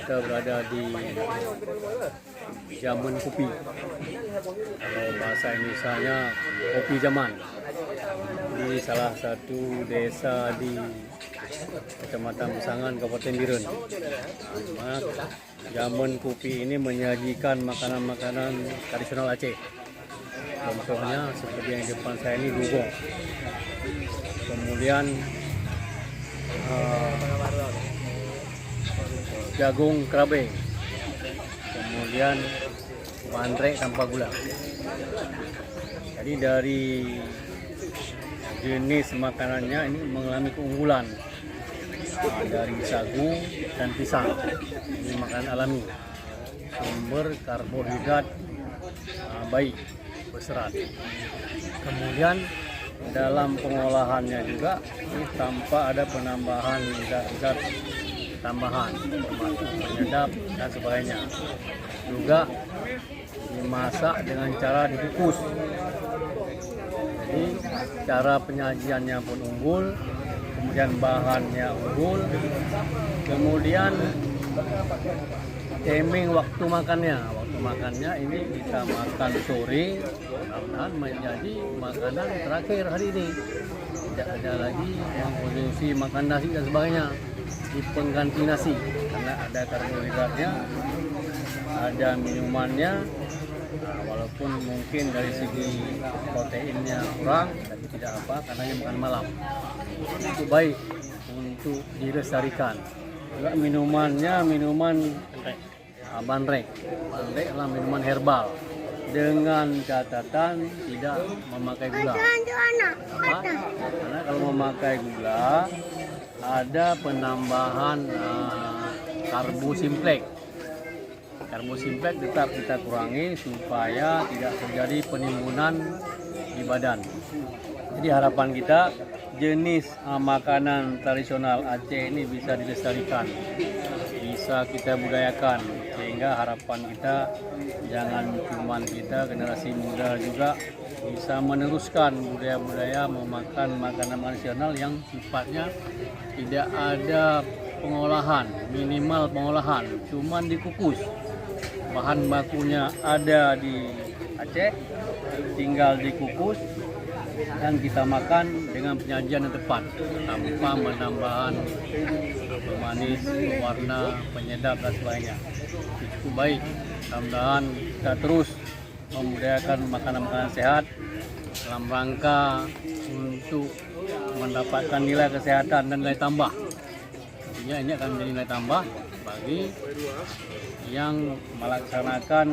kita berada di Zaman Kopi. Kalau bahasa Indonesianya Kopi Zaman. Di salah satu desa di Kecamatan Pesangan, Kabupaten Biren. Zaman Kopi ini menyajikan makanan-makanan tradisional Aceh. Contohnya seperti yang di depan saya ini dugong. Kemudian jagung kerabe, kemudian bandrek tanpa gula. Jadi dari jenis makanannya ini mengalami keunggulan dari sagu dan pisang. Ini makanan alami, sumber karbohidrat baik, berserat. Kemudian dalam pengolahannya juga tanpa ada penambahan zat-zat tambahan, termasuk penyedap dan sebagainya. Juga dimasak dengan cara dikukus. Jadi cara penyajiannya pun unggul, kemudian bahannya unggul, kemudian timing waktu makannya. Waktu makannya ini kita makan sore, mudah-mudahan menjadi makanan terakhir hari ini. Tidak ada lagi mengkonsumsi makan nasi dan sebagainya di pengganti nasi, karena ada karbohidratnya, ada minumannya. Walaupun mungkin dari segi proteinnya kurang, tapi tidak apa, karena ini makan malam. Itu baik untuk dilestarikan. Juga minumannya minuman bandrek. Bandrek adalah minuman herbal dengan catatan tidak memakai gula. Kenapa? Karena kalau memakai gula ada penambahan karbosimplek. Karbosimplek tetap kita kurangi supaya tidak terjadi penimbunan di badan. Jadi harapan kita jenis makanan tradisional Aceh ini bisa dilestarikan, bisa kita budayakan, sehingga harapan kita jangan cuma kita generasi muda juga bisa meneruskan budaya-budaya memakan makanan tradisional yang sifatnya tidak ada pengolahan, minimal pengolahan, cuma dikukus. Bahan bakunya ada di Aceh, tinggal dikukus dan kita makan dengan penyajian yang tepat tanpa menambahkan pemanis, pewarna, penyedap dan sebagainya. Cukup baik. Mudah-mudahan kita terus membudayakan makanan-makanan sehat dalam rangka untuk mendapatkan nilai kesehatan dan nilai tambah. Intinya ini akan menjadi nilai tambah bagi yang melaksanakan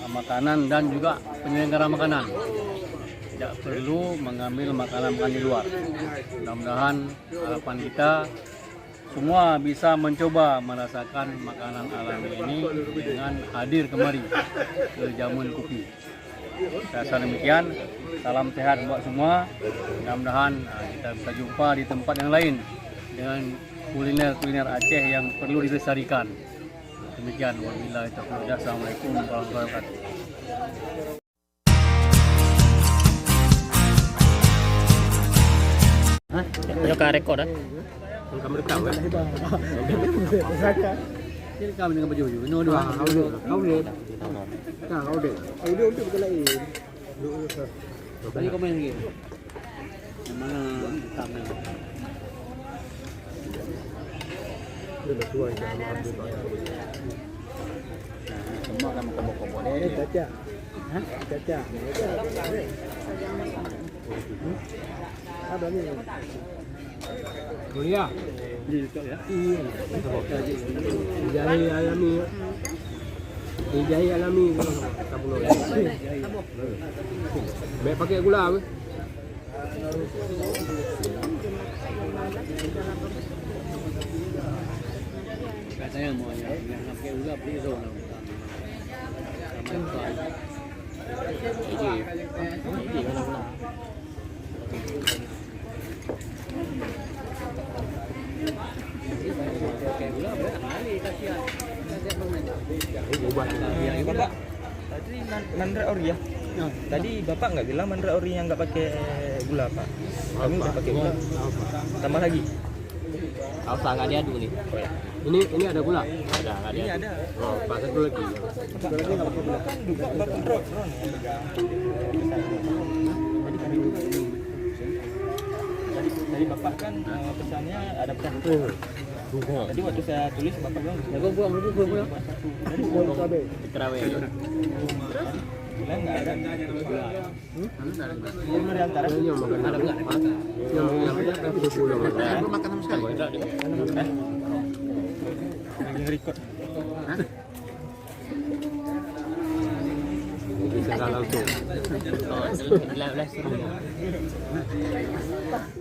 makanan dan juga penyelenggara makanan. Tidak perlu mengambil makanan-makanan di luar. Mudah-mudahan harapan kita semua bisa mencoba merasakan makanan alami ini dengan hadir kemari ke Zaman Kopi. Saya rasa demikian. Salam sehat buat semua. Mudah-mudahan kita bisa jumpa di tempat yang lain dengan kuliner-kuliner Aceh yang perlu dilestarikan. Demikian. Wabillahi taufiq. Assalamualaikum warahmatullahi wabarakatuh. Yo ka record dah. Kamu rekam kan? Ini rekam dengan baju. No dua. Audio. Nah, audio. Audio untuk betul lain. Tadi komen lagi. Mana rekamnya? Semua kamu kobok-kobok deh. Caca. Hah? Caca. Ada ni. Kuliah. Di dekat ya. Iya. Jahe alami. Jahe alami tabung. Baik pakai gula apa? Saya mau yang pakai gula beli zona. Bapak, tadi mandra ori ya? Tadi Bapak nggak bilang mandra ori yang nggak pakai gula Pak? Kami udah pakai gula. Tambah lagi? Kau usah nggak diadu nih. Ini ada gula. Ada nggak Ini diadu. ada. Oh, Pak satu lagi. Satu lagi nggak pakai gula. Kan Bapak Ron yang pegang. Jadi kami dari Bapak kan pesannya ada pesan. Jadi waktu saya tulis Bapak bilang Gua buang. satu. Terawih. Gula nggak ada. Ini dari antara. Ada enggak? Yang kan 30. Belum makan sama sekali. Lagi nge-record. Bisa langsung. Oh, 11.